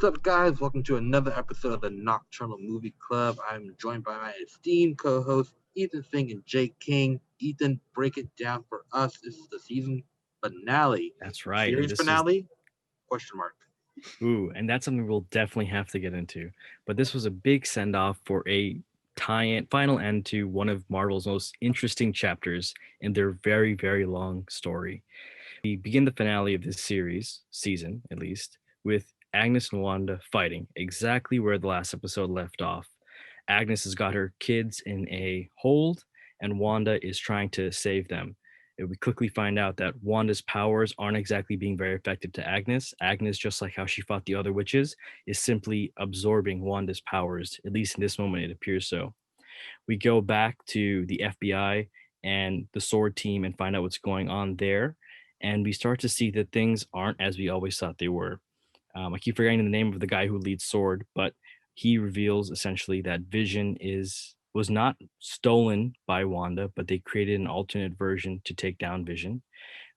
What's up, guys? Welcome to another episode of the Nocturnal Movie Club. I'm joined by my esteemed co-hosts, Ethan Fink and Jake King. Ethan, break it down for us. This is the season finale. That's right. And Series this is finale? Question mark. and that's something we'll definitely have to get into. But this was a big send off for a tie-in final end to one of Marvel's most interesting chapters in their very, very long story. We begin the finale of this season at least, with Agnes and Wanda fighting exactly where the last episode left off. Agnes has got her kids in a hold, and Wanda is trying to save them. And we quickly find out that Wanda's powers aren't exactly being very effective to Agnes. Agnes, just like how she fought the other witches, is simply absorbing Wanda's powers. At least in this moment, it appears so. We go back to the FBI and the sword team and find out what's going on there. And we start to see that things aren't as we always thought they were. I keep forgetting the name of the guy who leads Sword, but he reveals essentially that Vision was not stolen by Wanda, but they created an alternate version to take down Vision.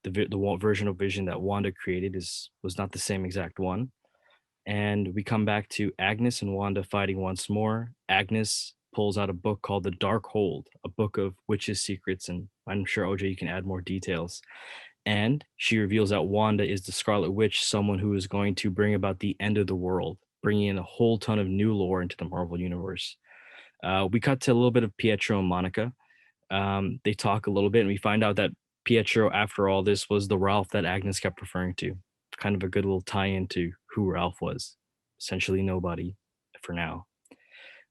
The version of Vision that Wanda created was not the same exact one. And we come back to Agnes and Wanda fighting once more. Agnes pulls out a book called The Dark Hold, a book of witches' secrets, and I'm sure OJ you can add more details. And she reveals that Wanda is the Scarlet Witch, someone who is going to bring about the end of the world, bringing in a whole ton of new lore into the Marvel Universe. We cut to a little bit of Pietro and Monica. They talk a little bit, and we find out that Pietro, after all this, was the Ralph that Agnes kept referring to. Kind of a good little tie-in to who Ralph was. Essentially nobody for now.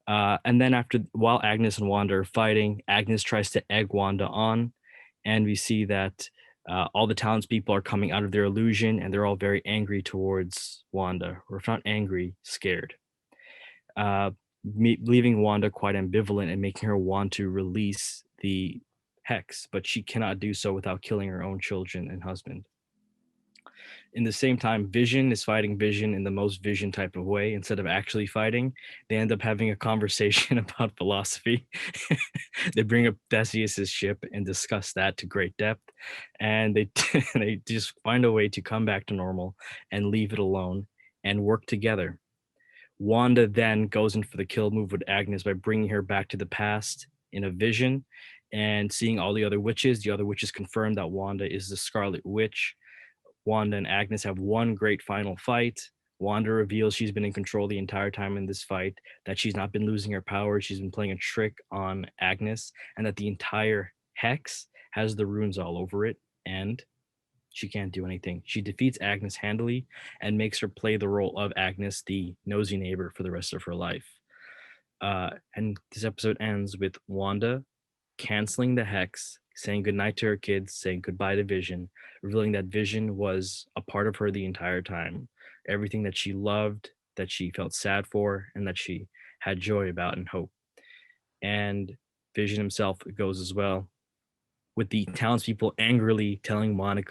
And then while Agnes and Wanda are fighting, Agnes tries to egg Wanda on, and we see that all the townspeople are coming out of their illusion, and they're all very angry towards Wanda, or if not angry, scared. Leaving Wanda quite ambivalent and making her want to release the hex, but she cannot do so without killing her own children and husband. In the same time, Vision is fighting Vision in the most Vision type of way. Instead of actually fighting, they end up having a conversation about philosophy. They bring up Theseus's ship and discuss that to great depth, and they they just find a way to come back to normal and leave it alone and work together. Wanda then goes in for the kill move with Agnes by bringing her back to the past in a vision and seeing all the other witches. The other witches confirm that Wanda is the Scarlet Witch. Wanda and Agnes have one great final fight. Wanda reveals she's been in control the entire time in this fight, that she's not been losing her power, she's been playing a trick on Agnes, and that the entire hex has the runes all over it, and she can't do anything. She defeats Agnes handily and makes her play the role of Agnes, the nosy neighbor, for the rest of her life. And this episode ends with Wanda canceling the hex, saying goodnight to her kids, saying goodbye to Vision, revealing that Vision was a part of her the entire time. Everything that she loved, that she felt sad for, and that she had joy about and hope. And Vision himself goes as well, with the townspeople angrily telling Wanda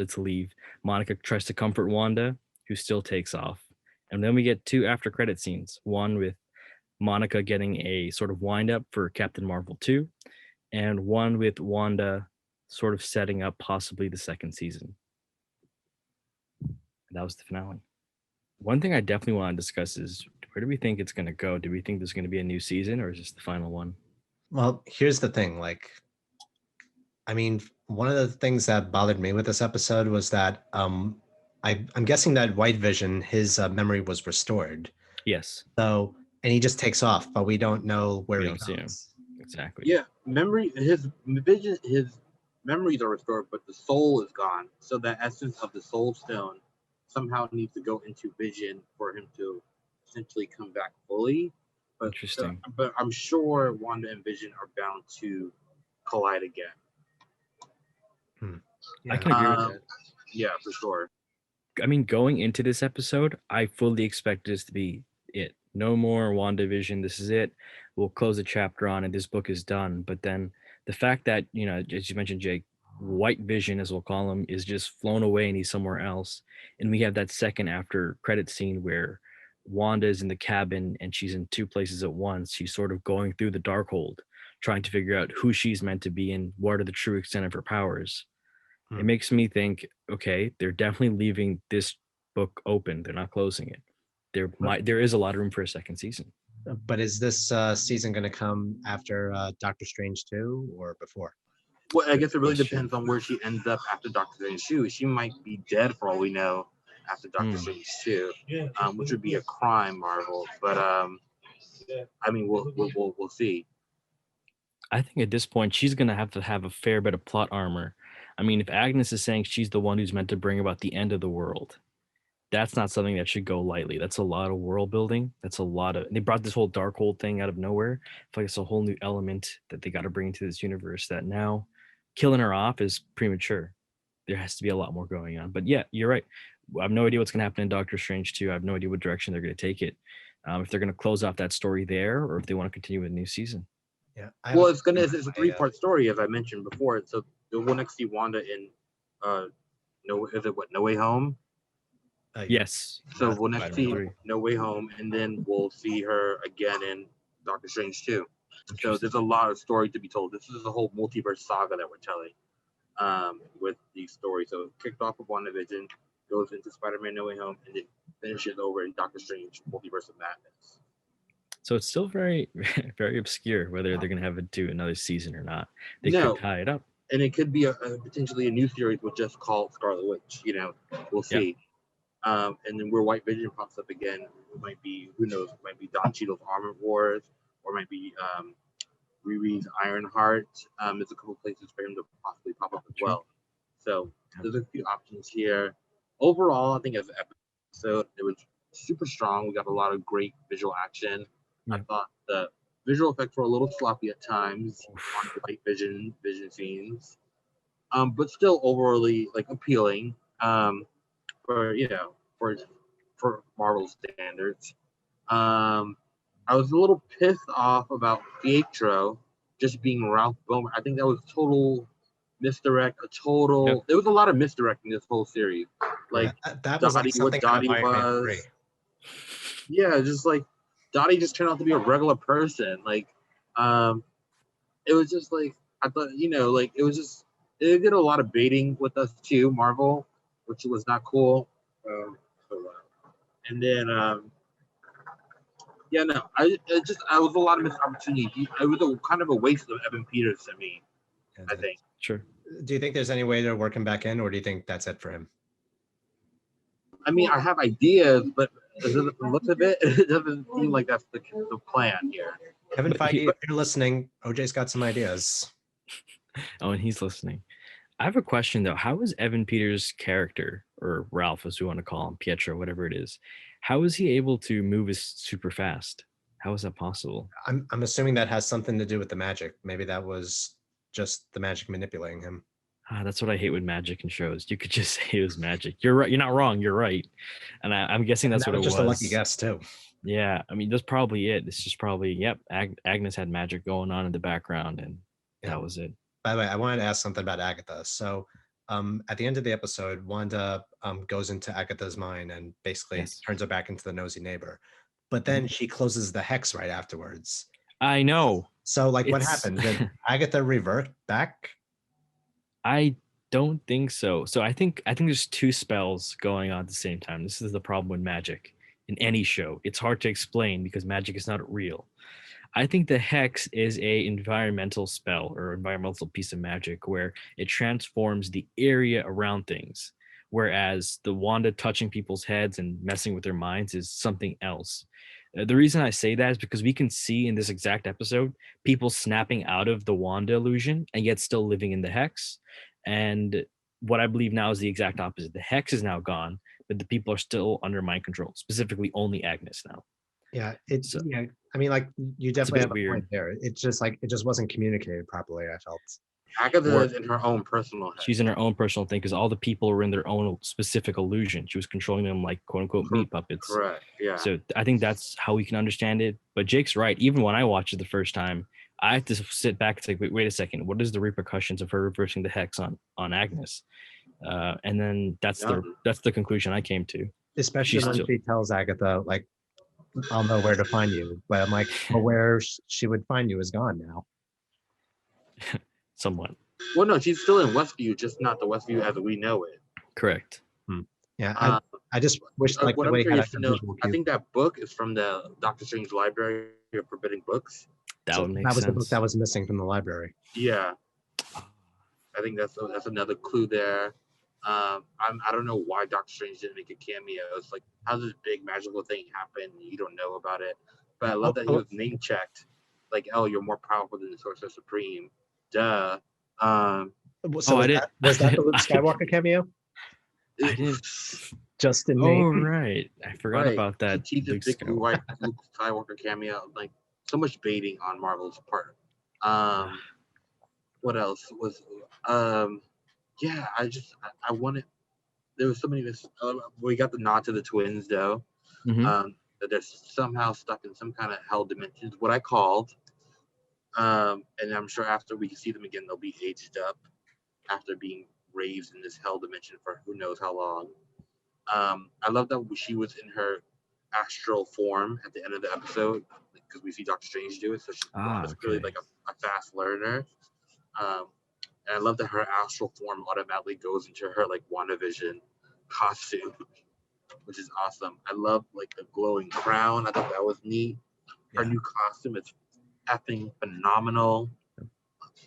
to leave. Monica tries to comfort Wanda, who still takes off. And then we get two after credit scenes. One with Monica getting a sort of wind up for Captain Marvel 2, and one with Wanda sort of setting up possibly the second season. And that was the finale. One thing I definitely want to discuss is, where do we think it's going to go? Do we think there's going to be a new season, or is this the final one? Well, here's the thing. One of the things that bothered me with this episode was that I'm guessing that White Vision, his memory was restored. Yes. So, and he just takes off, but we don't know where We he don't see him. goes. Exactly. Yeah, his memories are restored, but the soul is gone. So the essence of the soul stone somehow needs to go into Vision for him to essentially come back fully. But, Interesting. But I'm sure Wanda and Vision are bound to collide again. I can agree with that. Yeah, for sure. I mean, going into this episode, I fully expect this to be it. No more WandaVision. This is it. We'll close the chapter on it. This book is done. But then the fact that, as you mentioned, Jake, White Vision, as we'll call him, is just flown away and he's somewhere else. And we have that second after credit scene where Wanda is in the cabin and she's in two places at once. She's sort of going through the Darkhold, trying to figure out who she's meant to be and what are the true extent of her powers. It makes me think, okay, they're definitely leaving this book open. They're not closing it. There is a lot of room for a second season. But is this season going to come after Doctor Strange 2 or before? Well, I guess it really question. depends on where she ends up after Doctor Strange 2. She might be dead for all we know after Doctor Strange 2, which would be a crime, Marvel. But I mean, we'll see. I think at this point she's gonna have to have a fair bit of plot armor. I mean, if Agnes is saying she's the one who's meant to bring about the end of the world, that's not something that should go lightly. That's a lot of world building. That's a lot of. They brought this whole Darkhold thing out of nowhere. I feel like it's a whole new element that they got to bring into this universe. That now, killing her off is premature. There has to be a lot more going on. But yeah, you're right. I have no idea what's going to happen in Doctor Strange 2. I have no idea what direction they're going to take it. If they're going to close off that story there, or if they want to continue with a new season. Yeah. Well, it's a 3-part story, as I mentioned before. So we'll next see Wanda in No Way Home? Yes. So we'll next see No Way Home, and then we'll see her again in Doctor Strange 2. So there's a lot of story to be told. This is a whole multiverse saga that we're telling with these stories. So it kicked off with WandaVision, goes into Spider-Man No Way Home, and then finishes over in Doctor Strange Multiverse of Madness. So it's still very, very obscure whether they're going to have it do another season or not. They could tie it up. And it could be potentially a new series with just called Scarlet Witch. We'll see. And then where White Vision pops up again, it might be, who knows, it might be Don Cheadle's Armored Wars, or it might be Riri's Ironheart. There's a couple places for him to possibly pop up as well. So there's a few options here. Overall, I think as an episode, it was super strong. We got a lot of great visual action. I thought the visual effects were a little sloppy at times on the White Vision scenes, but still overly appealing for Marvel standards. I was a little pissed off about Pietro just being Ralph Bohmer. I think that was total misdirect. There was a lot of misdirecting this whole series. That was Dottie, something what Dottie was. Yeah, just Dottie just turned out to be a regular person. It was just I thought, it was just, they did a lot of baiting with us too, Marvel, which was not cool. And then, I was a lot of missed opportunity. It was kind of a waste of Evan Peters to me, I think. Sure. Do you think there's any way to work him back in, or do you think that's it for him? I mean, I have ideas, but from the looks of it, it doesn't seem like that's the plan here. Kevin Feige, if you're listening, OJ's got some ideas. Oh, and he's listening. I have a question though. How is Evan Peters' character, or Ralph, as we want to call him, Pietro, whatever it is, how is he able to move as super fast? How is that possible? I'm assuming that has something to do with the magic. Maybe that was just the magic manipulating him. That's what I hate with magic in shows. You could just say it was magic. You're right. You're not wrong. You're right. And I'm guessing that's what it was. Just a lucky guess too. Yeah. I mean, that's probably it. It's just probably, Agnes had magic going on in the background, and that was it. By the way, I wanted to ask something about Agatha. So at the end of the episode, Wanda goes into Agatha's mind and basically turns her back into the nosy neighbor. But then she closes the hex right afterwards. I know. So what happened? Did Agatha revert back? I don't think so. So I think there's two spells going on at the same time. This is the problem with magic in any show. It's hard to explain because magic is not real. I think the hex is a environmental spell or environmental piece of magic where it transforms the area around things, whereas the Wanda touching people's heads and messing with their minds is something else. The reason I say that is because we can see in this exact episode people snapping out of the Wanda illusion and yet still living in the hex. And what I believe now is the exact opposite. The hex is now gone, but the people are still under mind control, specifically only Agnes now. Yeah, I mean, you definitely have a point there. It's just it just wasn't communicated properly, I felt. Agatha is in her own personal head. She's in her own personal thing because all the people were in their own specific illusion. She was controlling them like quote unquote meat puppets. Correct. Yeah. So I think that's how we can understand it. But Jake's right. Even when I watched it the first time, I had to sit back and say, wait a second. What is the repercussions of her reversing the hex on Agnes? And then that's the conclusion I came to. Especially when she tells Agatha, I'll know where to find you. But I'm like, well, where she would find you is gone now. Somewhat. Well, no, she's still in Westview, just not the Westview as we know it. Correct. Yeah. I just wish like what the I'm way he had curious a to know, visual I cue. think that book is from the Doctor Strange Library of Forbidden Books. That So would make that was the book sense. that was missing from the library. Yeah, I think that's another clue there. I don't know why Doctor Strange didn't make a cameo. It's like, how does this big magical thing happen? You don't know about it. But I love that he was name checked. Like, oh, you're more powerful than the Sorcerer Supreme. Duh. So I didn't. was that the Luke Skywalker cameo? I didn't. Just in Oh name. right, I forgot about that. He teased Luke big white Luke Skywalker cameo. Like, so much baiting on Marvel's part. What else was? Yeah, I wanted. There was so many. We got the nod to the twins though. Mhm. That they're somehow stuck in some kind of hell dimensions. What I called. And I'm sure after we see them again, they'll be aged up after being raised in this hell dimension for who knows how long. I love that she was in her astral form at the end of the episode because we see Doctor Strange do it. So Wanda's clearly like a fast learner. And I love that her astral form automatically goes into her like WandaVision costume, which is awesome. I love like the glowing crown. I thought that was neat. Her new costume is effing phenomenal.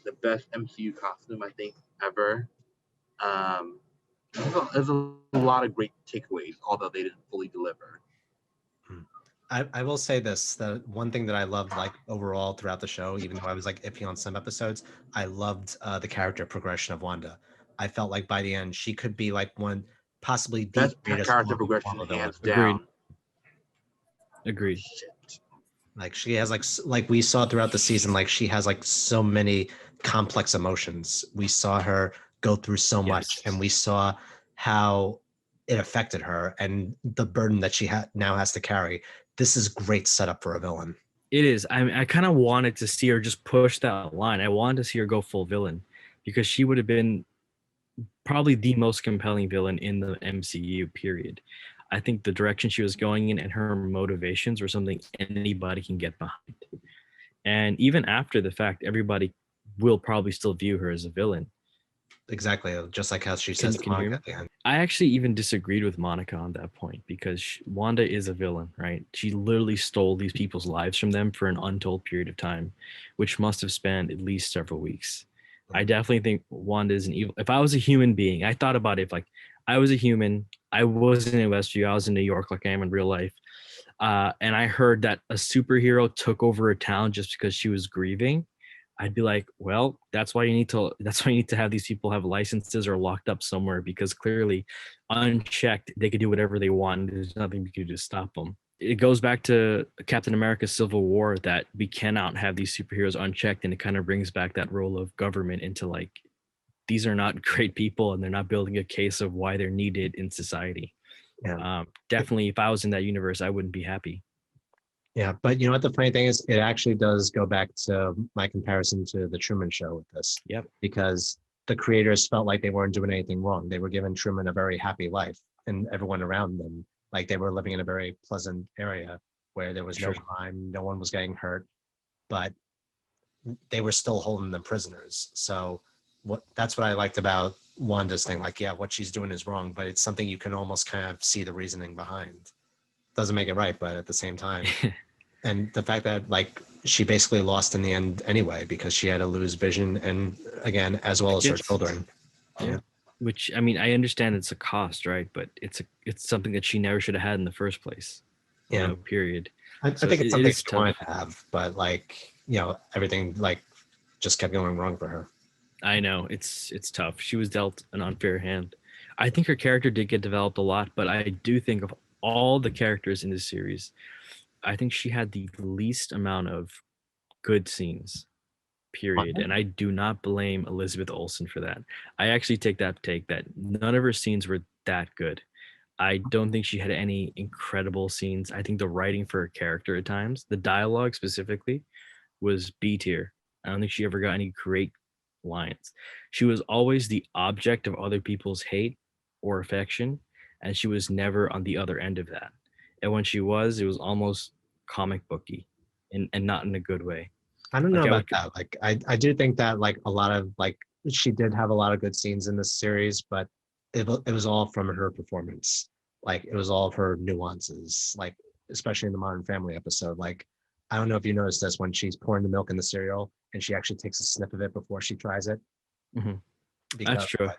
The best MCU costume I think ever. There's a lot of great takeaways, although they didn't fully deliver. I will say this: the one thing that I loved, like overall throughout the show, even though I was like iffy on some episodes, I loved the character progression of Wanda. I felt like by the end, she could be like possibly the Best greatest character progression, hands down. Agreed. Shit. Like she has like we saw throughout the season, like she has like so many complex emotions. We saw her go through so much, and we saw how it affected her and the burden that she now has to carry. This is great setup for a villain. It is. I kind of wanted to see her just push that line. I wanted to see her go full villain because she would have been probably the most compelling villain in the MCU period. I think the direction she was going in and her motivations were something anybody can get behind. And even after the fact, everybody will probably still view her as a villain. Exactly, just like how she says to Monica at the end. I actually even disagreed with Monica on that point because Wanda is a villain, right? She literally stole these people's lives from them for an untold period of time, which must have spanned at least several weeks. I definitely think Wanda is an evil. If I was a human being, I thought about it. If like I was a human, I wasn't in Westview, I was in New York, like I am in real life, and I heard that a superhero took over a town just because she was grieving, I'd be like, well, that's why you need to have these people have licenses or locked up somewhere because clearly unchecked, they could do whatever they want. There's nothing we could do to stop them. It goes back to Captain America Civil War that we cannot have these superheroes unchecked. And it kind of brings back that role of government into like, these are not great people and they're not building a case of why they're needed in society. Definitely, if I was in that universe, I wouldn't be happy. Yeah, but you know what the funny thing is? It actually does go back to my comparison to the Truman Show with this. Yep. Because the creators felt like they weren't doing anything wrong. They were giving Truman a very happy life, and everyone around them, like they were living in a very pleasant area where there was no crime, no one was getting hurt, but they were still holding them prisoners. So that's what I liked about Wanda's thing. Like, yeah, what she's doing is wrong, but it's something you can almost kind of see the reasoning behind. Doesn't make it right, but at the same time. And the fact that like she basically lost in the end anyway because she had to lose Vision and again as well as her children. Yeah. Which I mean, I understand it's a cost, right? But it's something that she never should have had in the first place. Yeah. You know, period. I think it's something she wanted to have, but like, you know, everything like just kept going wrong for her. I know it's tough. She was dealt an unfair hand. I think her character did get developed a lot, but I do think of all the characters in this series, I think she had the least amount of good scenes, period. And I do not blame Elizabeth Olsen for that. I actually take that none of her scenes were that good. I don't think she had any incredible scenes. I think the writing for her character at times, the dialogue specifically, was B tier. I don't think she ever got any great lines. She was always the object of other people's hate or affection, and she was never on the other end of that. And when she was, it was almost comic booky and not in a good way. I don't know about that. Like I do think that like a lot of like she did have a lot of good scenes in this series, but it was all from her performance. like it was all of her nuances, like especially in the Modern Family episode. Like, I don't know if you noticed this when she's pouring the milk in the cereal and she actually takes a sniff of it before she tries it. Mhm. That's Because true.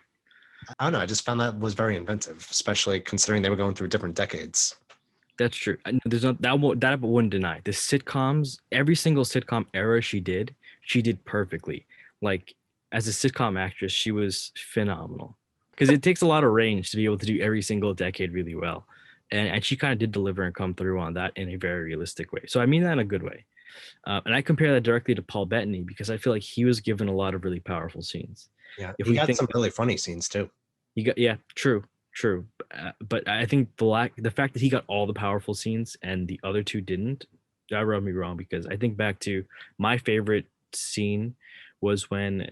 I don't know, I just found that was very inventive, especially considering they were going through different decades. That's true. There's no that I wouldn't deny. The sitcoms, every single sitcom era she did perfectly. Like as a sitcom actress, she was phenomenal. Because it takes a lot of range to be able to do every single decade really well, and she kind of did deliver and come through on that in a very realistic way. So I mean that in a good way. And I compare that directly to Paul Bettany because I feel like he was given a lot of really powerful scenes. Yeah, If he we got think some really funny scenes too. he got, yeah, true. But I think the fact that he got all the powerful scenes and the other two didn't, that rubbed me wrong because I think back to my favorite scene was when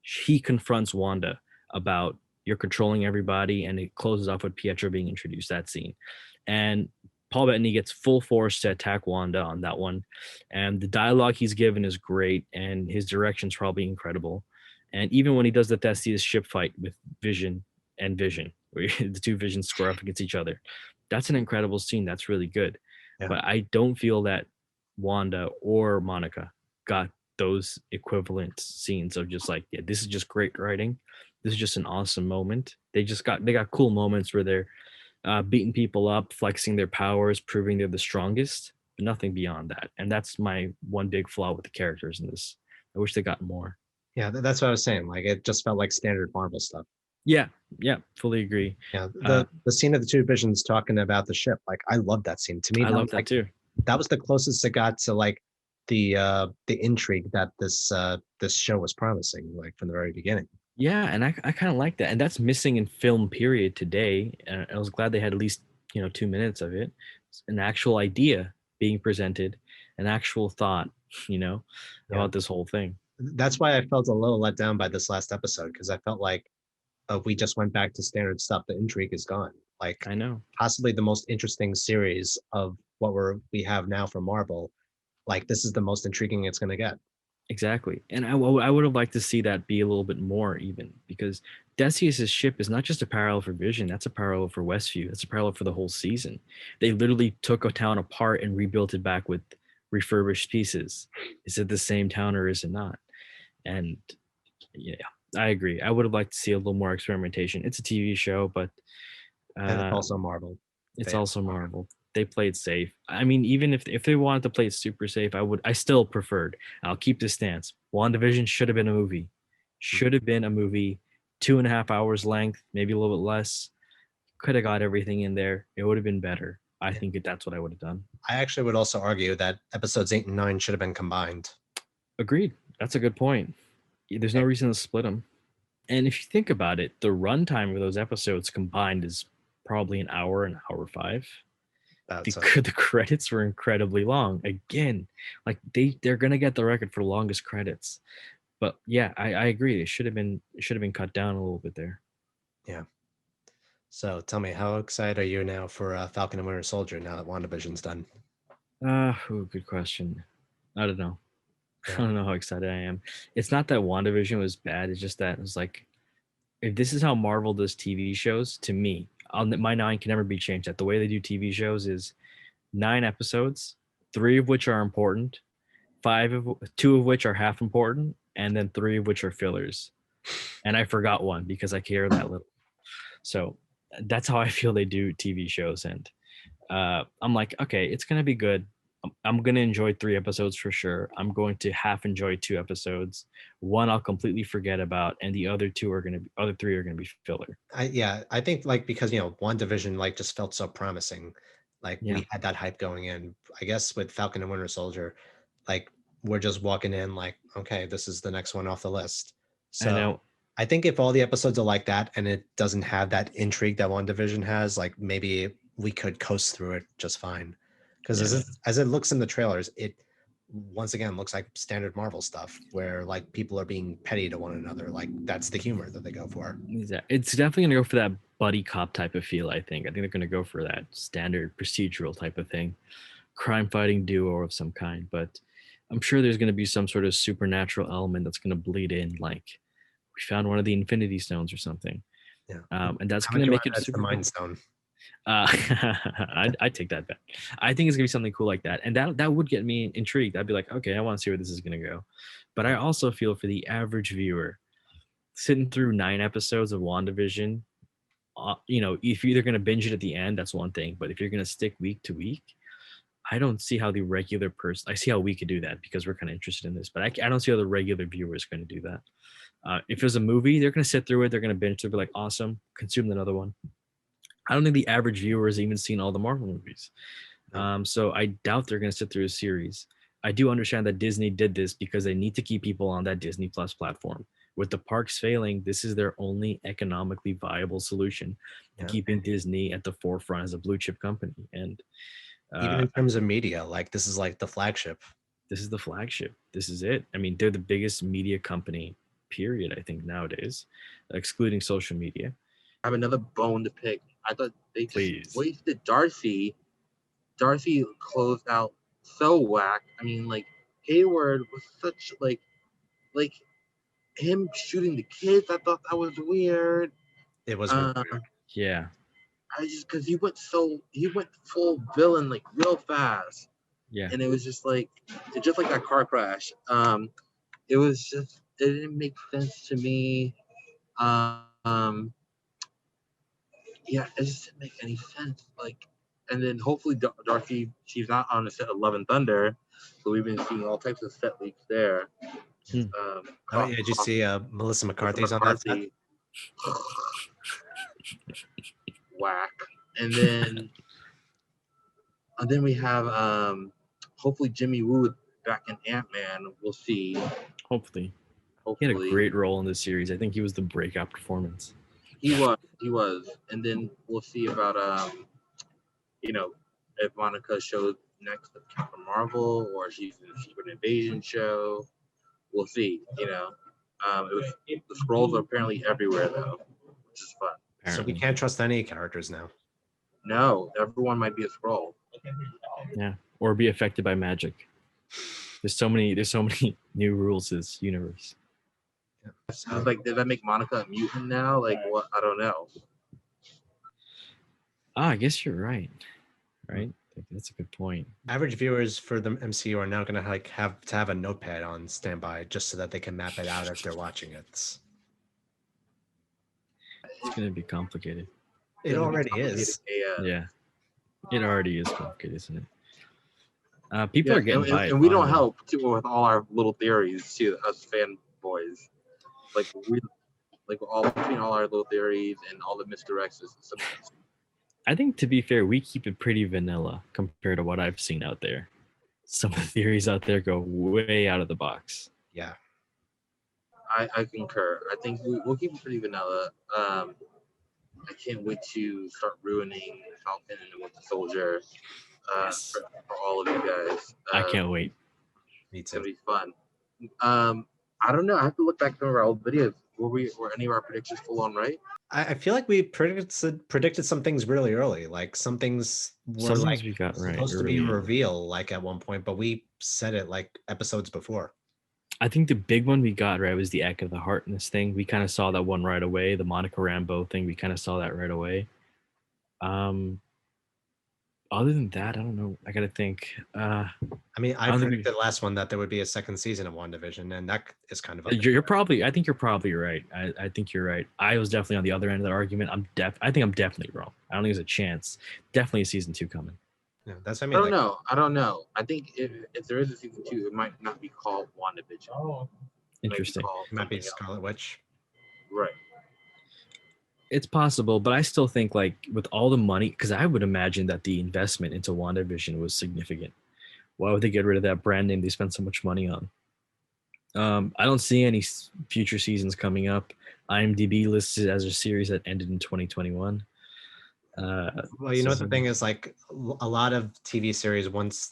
he confronts Wanda about you're controlling everybody, and it closes off with Pietro being introduced. That scene, and Paul Bettany gets full force to attack Wanda on that one, and the dialogue he's given is great, and his direction's probably incredible. And even when he does the Theseus ship fight with Vision and Vision, where the two Visions square up against each other, that's an incredible scene. That's really good. Yeah. But I don't feel that Wanda or Monica got those equivalent scenes of just like, yeah, this is just great writing. This is just an awesome moment. They got cool moments where they're beating people up, flexing their powers, proving they're the strongest, but nothing beyond that. And that's my one big flaw with the characters in this. I wish they got more. Yeah, that's what I was saying. Like it just felt like standard Marvel stuff. Yeah, fully agree. Yeah, the scene of the two Visions talking about the ship, like I love that scene. To me, I that love was that like too. that was the closest it got to like the intrigue that this show was promising, like from the very beginning. Yeah, and I kind of like that, and that's missing in film period today. And I was glad they had at least 2 minutes of it, an actual idea being presented, an actual thought, Yeah. about this whole thing. That's why I felt a little let down by this last episode because I felt like we just went back to standard stuff. The intrigue is gone. Like I know. possibly the most interesting series of what we have now for Marvel. Like this is the most intriguing it's going to get. Exactly. And I would have liked to see that be a little bit more even because Decius's ship is not just a parallel for Vision, that's a parallel for Westview. That's a parallel for the whole season. They literally took a town apart and rebuilt it back with refurbished pieces. Is it the same town or is it not? And yeah, I agree. I would have liked to see a little more experimentation. It's a TV show, but And it's also Marvel. it's also Marvel. They played safe. I mean, even if they wanted to play it super safe, I still preferred. I'll keep this stance. WandaVision should have been a movie. Should have been a movie, 2.5 hours length, maybe a little bit less. Could have got everything in there. It would have been better. I think that's what I would have done. I actually would also argue that episodes 8 and 9 should have been combined. Agreed. That's a good point. There's no reason to split them. And if you think about it, the runtime of those episodes combined is probably an hour 5. The credits were incredibly long. Again, like they're gonna get the record for longest credits. But yeah, I agree. It should have been cut down a little bit there. Yeah. So tell me, how excited are you now for Falcon and Winter Soldier now that WandaVision's done? Good question. I don't know. Yeah. I don't know how excited I am. It's not that WandaVision was bad. It's just that it was like, if this is how Marvel does TV shows, to me, my 9 can never be changed. That the way they do TV shows is 9 episodes, 3 of which are important, 2 of which are half important, and then 3 of which are fillers. And I forgot one because I care that little. So that's how I feel they do TV shows. And I'm like, okay, it's gonna be good. I'm gonna enjoy 3 episodes for sure. I'm going to half enjoy 2 episodes. One I'll completely forget about, and the other 3 are gonna be filler. I think like because WandaVision like just felt so promising. Like Yeah. we had that hype going in. I guess with Falcon and Winter Soldier, like we're just walking in like, okay, this is the next one off the list. So I know. I think if all the episodes are like that and it doesn't have that intrigue that WandaVision has, like maybe we could coast through it just fine. Because as it looks in the trailers, it once again looks like standard Marvel stuff where like people are being petty to one another. Like that's the humor that they go for. It's definitely gonna go for that buddy cop type of feel. I think they're gonna go for that standard procedural type of thing, crime fighting duo of some kind. But I'm sure there's gonna be some sort of supernatural element that's gonna bleed in, like we found one of the Infinity Stones or something. Yeah, and that's How gonna would you make argue it that's super the cool. Mind Stone. I'd take that bet. I think it's gonna be something cool like that, and that would get me intrigued. I'd be like, okay, I want to see where this is gonna go. But I also feel for the average viewer, sitting through 9 episodes of WandaVision, if you're either gonna binge it at the end, that's one thing. But if you're gonna stick week to week, I don't see how the regular person. I see how we could do that because we're kind of interested in this, but I don't see how the regular viewer is going to do that. If there's a movie, they're going to sit through it. They're going to binge through, be like, awesome, consume another one. I don't think the average viewer has even seen all the Marvel movies. So I doubt they're going to sit through a series. I do understand that Disney did this because they need to keep people on that Disney Plus platform. With the parks failing, this is their only economically viable solution to keeping Disney at the forefront as a blue chip company. And even in terms of media, like this is like the flagship. This is the flagship. This is it. I mean, they're the biggest media company, period, I think, nowadays, excluding social media. I have another bone to pick. I thought they just wasted Darcy. Darcy closed out so whack. I mean, like, Hayward was such, like him shooting the kids, I thought that was weird. It was weird. Yeah. Because he went full villain like real fast. Yeah. And it was just like that car crash. It didn't make sense to me. Yeah, it just didn't make any sense. Like, and then hopefully Darcy, she's not on the set of Love and Thunder, so we've been seeing all types of set leaks there. Did you see Melissa McCarthy's on that set? Whack. And then we have hopefully Jimmy Woo back in Ant-Man. We'll see. Hopefully. He had a great role in this series. I think he was the breakout performance. He was. And then we'll see about if Monica shows next of Captain Marvel or she's in the Secret Invasion show. We'll see. The scrolls are apparently everywhere though, which is fun. So we can't trust any characters now. No, everyone might be a scroll. Yeah, or be affected by magic. There's so many new rules to this universe. Yeah. So it's like, did that make Monica a mutant now? Like, what? I don't know. I guess you're right. Right? That's a good point. Average viewers for the MCU are now going to have to have a notepad on standby just so that they can map it out as they're watching it. It's going to be complicated. It already is. Yeah. It already is complicated, isn't it? People are getting by it. And we don't help too with all our little theories too, us fanboys. Between all our little theories and all the misdirections. I think, to be fair, we keep it pretty vanilla compared to what I've seen out there. Some of the theories out there go way out of the box. Yeah. I concur. I think we'll keep it pretty vanilla. I can't wait to start ruining Falcon and the Winter Soldier for all of you guys. I can't wait. Me too. It'll be fun. I don't know. I have to look back over our old videos. Were any of our predictions full on right? I feel like we predicted some things really early. Like some things were we got supposed to be a reveal like at one point, but we said it like episodes before. I think the big one we got right was the Egg of the Heartness thing. We kind of saw that one right away. The Monica Rambeau thing, we kind of saw that right away. Other than that, I don't know. I gotta think. I predicted the last one that there would be a second season of WandaVision, and that is kind of. I think you're probably right. I think you're right. I was definitely on the other end of that argument. I think I'm definitely wrong. I don't think there's a chance. Definitely a season 2 coming. Yeah, that's what I mean. I don't know. I think if there is a season 2, it might not be called WandaVision. Oh, interesting. It might be Scarlet Witch. Right. It's possible, but I still think, like, with all the money, because I would imagine that the investment into WandaVision was significant. Why would they get rid of that brand name they spent so much money on? I don't see any future seasons coming up. IMDb lists it as a series that ended in 2021. Well, you know what the thing is, like a lot of TV series, once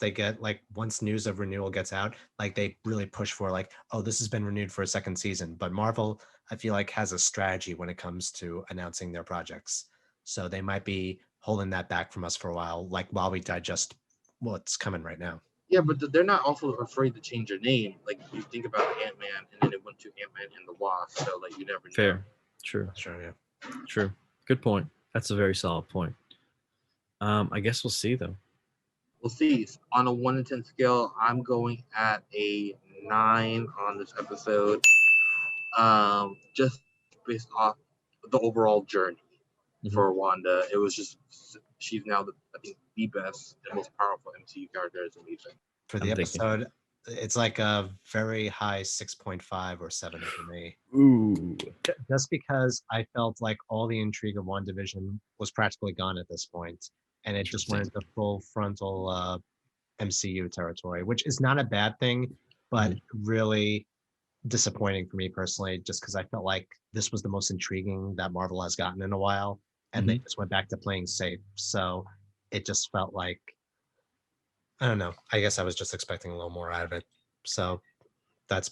news of renewal gets out, like they really push for like, oh, this has been renewed for a second season. But Marvel, I feel like, has a strategy when it comes to announcing their projects. So they might be holding that back from us for a while, like while we digest what's coming right now. Yeah, but they're not also afraid to change their name. Like, you think about Ant-Man, and then it went to Ant-Man and the Wasp. So you never know. Fair. True. Sure. Yeah. True. Good point. That's a very solid point. I guess we'll see though. We'll see. On a 1 to 10 scale, I'm going at a 9 on this episode. Just based off the overall journey for Wanda. It was just, she's now I think the best and most powerful MCU character as a lead. For the episode, it's like a very high 6.5 or 7 for me. Ooh. Just because I felt like all the intrigue of WandaVision was practically gone at this point, and it just went into full frontal MCU territory, which is not a bad thing, but really disappointing for me personally, just because I felt like this was the most intriguing that Marvel has gotten in a while, and they just went back to playing safe. So it just felt like, I don't know. I guess I was just expecting a little more out of it. So that's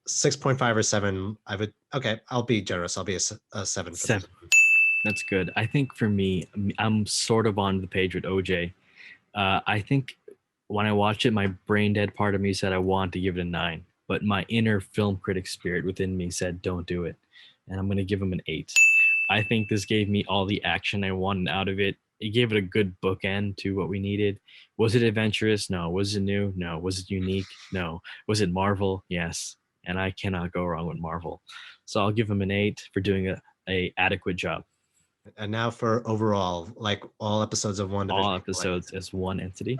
6.5 or 7. I'll be generous. I'll be a 7. 7. That's good. I think for me, I'm sort of on the page with OJ. I think when I watched it, my brain dead part of me said I want to give it a 9, but my inner film critic spirit within me said don't do it, and I'm going to give him an 8. I think this gave me all the action I wanted out of it. It gave it a good bookend to what we needed. Was it adventurous? No. Was it new? No. Was it unique? No. Was it Marvel? Yes. And I cannot go wrong with Marvel. So I'll give him an 8 for doing a adequate job. And now for overall, like all episodes of WandaVision. All episodes as one entity.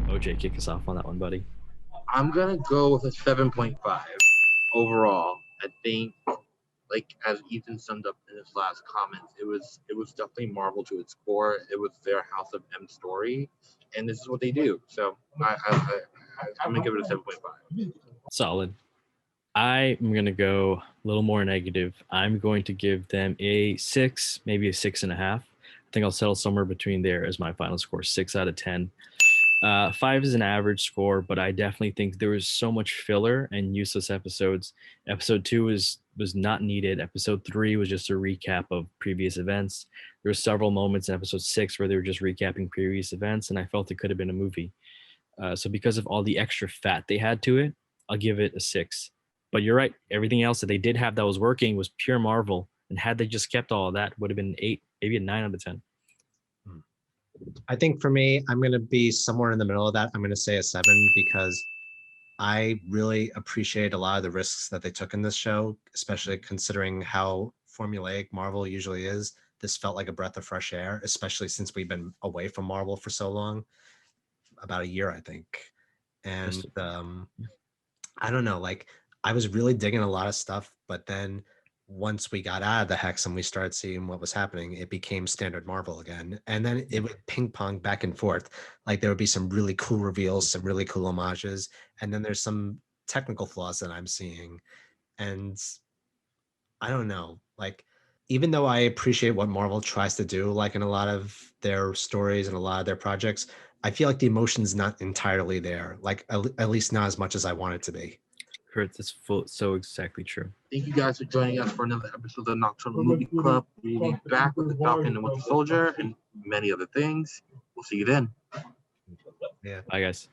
OJ, kick us off on that one, buddy. I'm gonna go with a 7.5 overall. I think, like as Ethan summed up in his last comments, it was definitely Marvel to its core. It was their House of M story, and this is what they do. So I'm gonna give it a 7.5. Solid. I'm gonna go a little more negative. I'm going to give them a 6, maybe a 6.5. I think I'll settle somewhere between there as my final score, 6 out of 10. 5 is an average score, but I definitely think there was so much filler and useless episodes. Episode 2 was not needed. Episode 3 was just a recap of previous events. There were several moments in episode 6 where they were just recapping previous events, and I felt it could have been a movie. So because of all the extra fat they had to it, I'll give it a 6. But you're right. Everything else that they did have that was working was pure Marvel. And had they just kept all of that, would have been an 8, maybe a 9 out of 10. I think for me, I'm going to be somewhere in the middle of that. I'm going to say a 7 because I really appreciate a lot of the risks that they took in this show, especially considering how formulaic Marvel usually is. This felt like a breath of fresh air, especially since we've been away from Marvel for so long, about a year, I think. And I don't know, like I was really digging a lot of stuff, but then once we got out of the hex and we started seeing what was happening, it became standard Marvel again. And then it would ping pong back and forth. Like there would be some really cool reveals, some really cool homages. And then there's some technical flaws that I'm seeing. And I don't know, like, even though I appreciate what Marvel tries to do, like in a lot of their stories and a lot of their projects, I feel like the emotion's not entirely there. Like at least not as much as I want it to be. Kurt, that's so exactly true. Thank you guys for joining us for another episode of the Nocturnal Movie Club. We'll be back with the Falcon and Winter Soldier and many other things. We'll see you then. Yeah. Bye, guys.